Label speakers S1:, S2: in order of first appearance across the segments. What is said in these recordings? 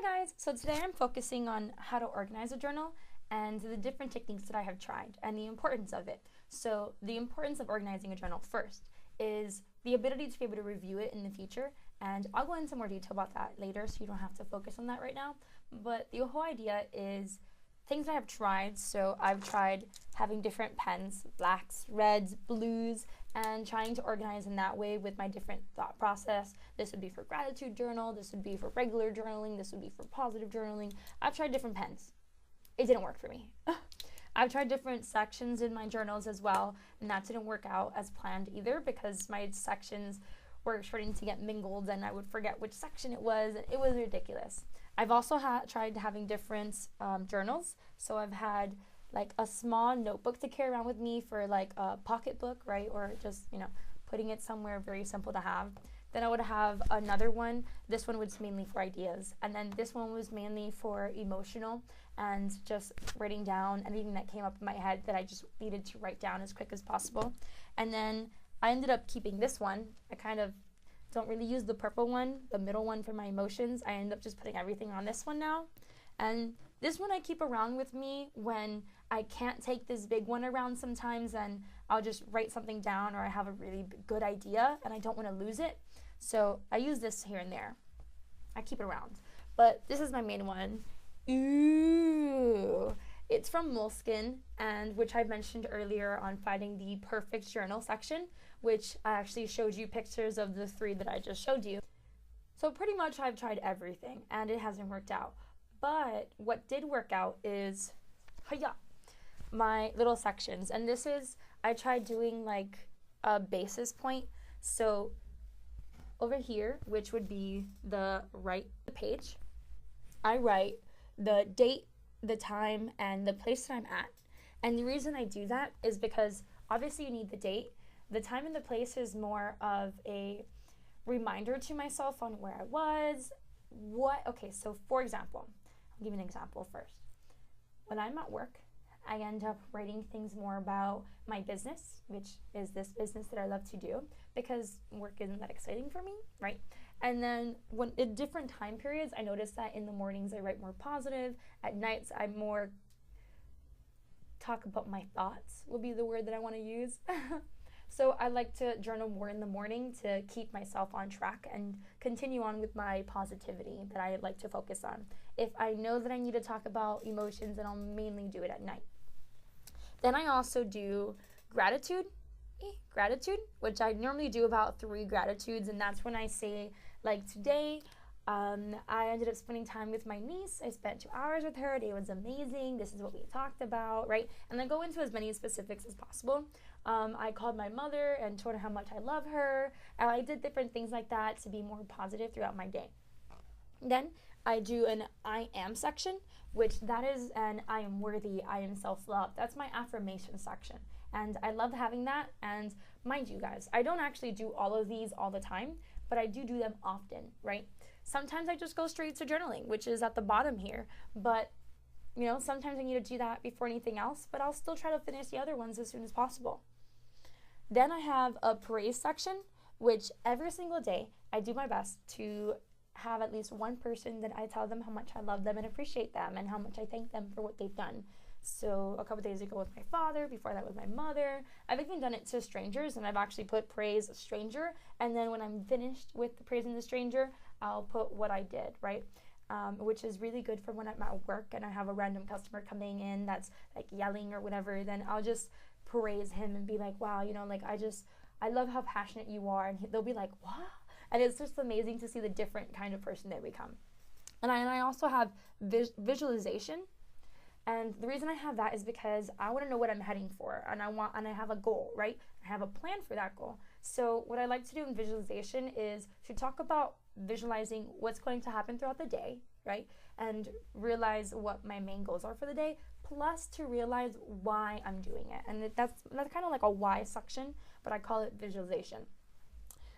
S1: Hi guys! So today I'm focusing on how to organize a journal and the different techniques that I have tried and the importance of it. So the importance of organizing a journal first is the ability to be able to review it in the future, and I'll go into more detail about that later so you don't have to focus on that right now. But the whole idea is things that I've tried. So I've tried having different pens, blacks, reds, blues, and trying to organize in that way with my different thought process. This would be for gratitude journal, this would be for regular journaling, this would be for positive journaling. I've tried different pens. It didn't work for me. I've tried different sections in my journals as well, and that didn't work out as planned either because my sections were starting to get mingled and I would forget which section it was. It was ridiculous. I've also tried having different journals. So I've had like a small notebook to carry around with me for like a pocketbook, right? Or just, putting it somewhere very simple to have. Then I would have another one. This one was mainly for ideas. And then this one was mainly for emotional and just writing down anything that came up in my head that I just needed to write down as quick as possible. And then I ended up keeping this one. I kind of don't really use the purple one, the middle one for my emotions. I end up just putting everything on this one now. And this one I keep around with me when I can't take this big one around sometimes, and I'll just write something down or I have a really good idea and I don't want to lose it. So I use this here and there. I keep it around. But this is my main one. Ooh. It's from Moleskine, and which I mentioned earlier on finding the perfect journal section, which I actually showed you pictures of the 3 that I just showed you. So pretty much I've tried everything and it hasn't worked out. But what did work out is my little sections. And this is, I tried doing like a basis point. So over here, which would be the right page, I write the date, the time, and the place that I'm at. And the reason I do that is because obviously you need the date. The time and the place is more of a reminder to myself on where I was, okay, so for example, I'll give you an example first. When I'm at work, I end up writing things more about my business, which is this business that I love to do, because work isn't that exciting for me, right? And then when in different time periods, I notice that in the mornings I write more positive, at nights I more talk about my thoughts, will be the word that I want to use. So I like to journal more in the morning to keep myself on track and continue on with my positivity that I like to focus on. If I know that I need to talk about emotions, then I'll mainly do it at night. Then I also do gratitude, which I normally do about 3 gratitudes, and that's when I say, like today, I ended up spending time with my niece. I spent 2 hours with her. It was amazing. This is what we talked about, right? And I go into as many specifics as possible. I called my mother and told her how much I love her. And I did different things like that to be more positive throughout my day. Then I do an I am section, which that is an I am worthy, I am self-love. That's my affirmation section. And I love having that. And mind you guys, I don't actually do all of these all the time, but I do them often, right? Sometimes I just go straight to journaling, which is at the bottom here. But, sometimes I need to do that before anything else, but I'll still try to finish the other ones as soon as possible. Then I have a praise section, which every single day I do my best to have at least one person that I tell them how much I love them and appreciate them and how much I thank them for what they've done. So a couple days ago with my father, before that with my mother. I've even done it to strangers, and I've actually put praise a stranger, and then when I'm finished with the praising the stranger, I'll put what I did, right? Which is really good for when I'm at work and I have a random customer coming in that's like yelling or whatever, then I'll just praise him and be like, wow, I love how passionate you are, and they'll be like, what? And it's just amazing to see the different kind of person they become. And I also have visualization. And the reason I have that is because I want to know what I'm heading for, and I have a goal, right? I have a plan for that goal. So what I like to do in visualization is to talk about visualizing what's going to happen throughout the day, right? And realize what my main goals are for the day, plus to realize why I'm doing it. And that's kind of like a why section, but I call it visualization.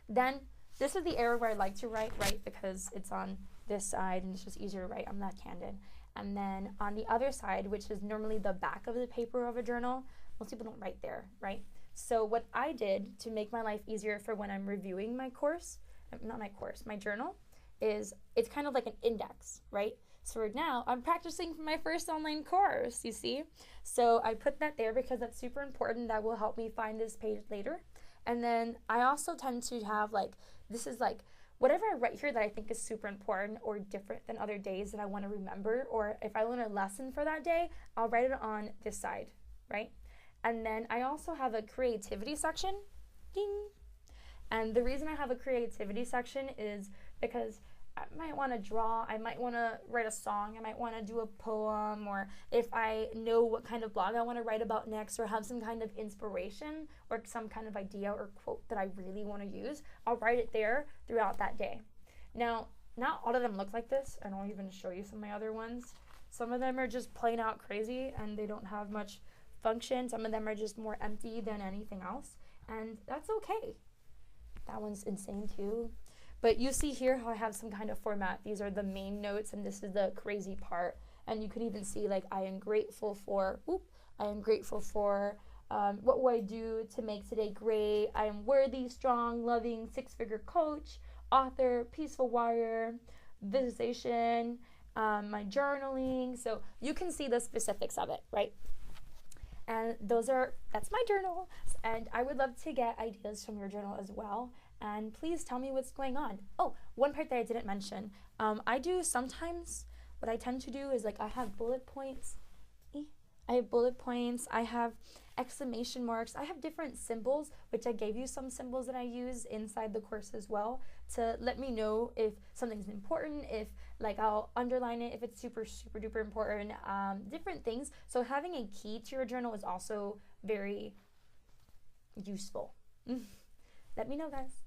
S1: Then this is the area where I like to write, right? Because it's on this side and it's just easier to write. I'm left-handed. And then on the other side, which is normally the back of the paper of a journal, most people don't write there, right? So what I did to make my life easier for when I'm reviewing my journal, is it's kind of like an index, right? So right now I'm practicing for my first online course, you see? So I put that there because that's super important. That will help me find this page later. And then I also tend to have like, this is like, whatever I write here that I think is super important or different than other days that I want to remember, or if I learn a lesson for that day, I'll write it on this side, right? And then I also have a creativity section. Ding. And the reason I have a creativity section is because I might want to draw, I might want to write a song, I might want to do a poem, or if I know what kind of blog I want to write about next, or have some kind of inspiration or some kind of idea or quote that I really want to use, I'll write it there throughout that day. Now, not all of them look like this, and I'll even show you some of my other ones. Some of them are just plain out crazy and they don't have much function. Some of them are just more empty than anything else, and that's okay. That one's insane too. But you see here how I have some kind of format. These are the main notes, and this is the crazy part. And you could even see, like, I am grateful for, what will I do to make today great? I am worthy, strong, loving, six-figure coach, author, peaceful warrior, visualization, my journaling. So you can see the specifics of it, right? And that's my journal. And I would love to get ideas from your journal as well. And please tell me what's going on. Oh, one part that I didn't mention. I do sometimes, what I tend to do is like I have bullet points. I have exclamation marks. I have different symbols, which I gave you some symbols that I use inside the course as well to let me know if something's important, if like I'll underline it if it's super, super duper important, different things. So having a key to your journal is also very useful. Let me know, guys.